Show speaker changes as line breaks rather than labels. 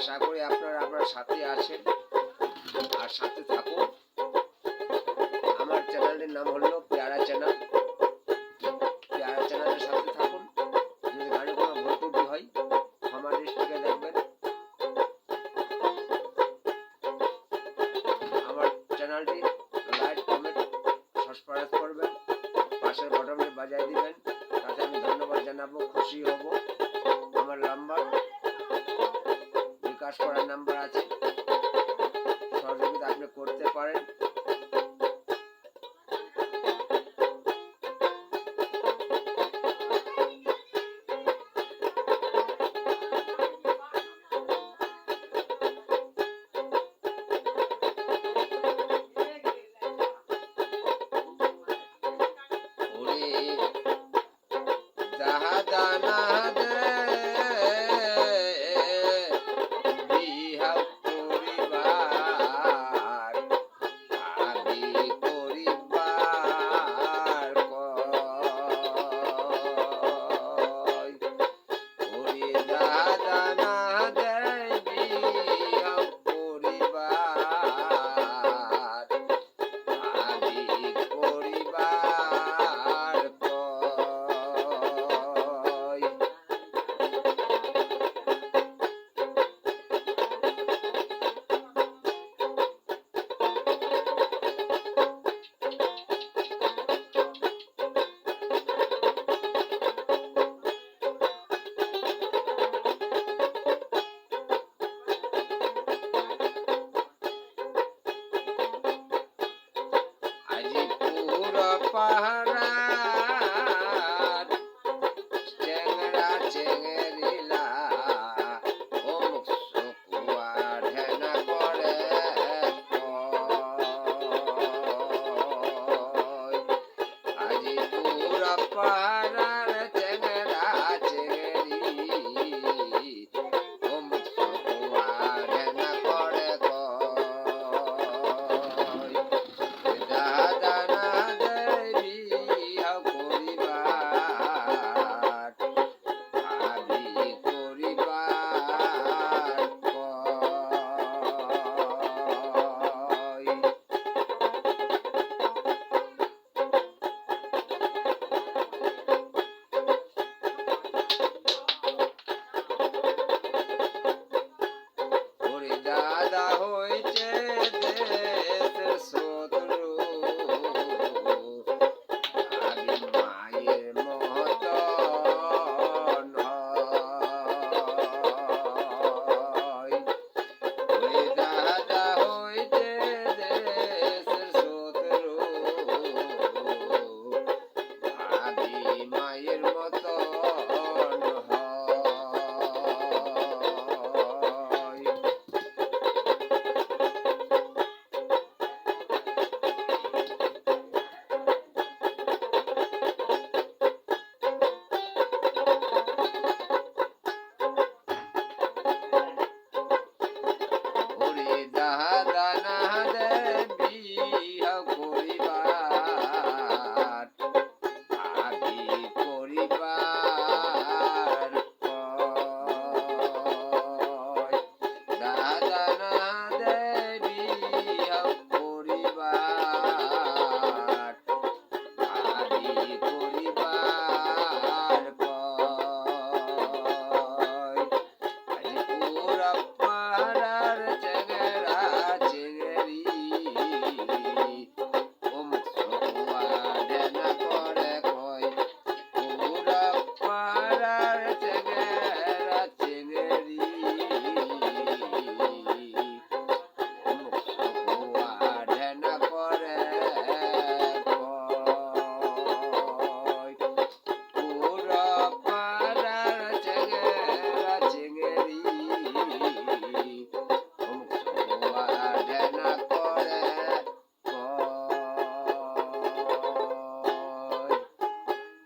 আশা করি আপনারা আপনার সাথে আছেন আর সাথে থাকুন। আমার চ্যানেলের নাম হলো পেয়ারা চ্যানেল। পেয়ারা চ্যানেলের সাথে থাকুন। যদি গানে কোনো ভুল ত্রুটি হয় ক্ষমা দৃষ্টিতে দেখবেন। আমার চ্যানেলটি লাইক, কমেন্ট, সাবস্ক্রাইব করবেন, পাশের বাটনটি বাজিয়ে দিবেন, তাতে আমি ধন্যবাদ জানাবো, খুশি হব। আমার নাম্বার বিকাশ করার নাম্বার আছে, সহযোগিতা আপনি করতে পারেন। যাহা দানা দে বিহা করিবার আদি করিবার কয় ওরে যাহা দানা দে বিহা করিবার আদি করিবার কয়। আজি পুরা পাহাড়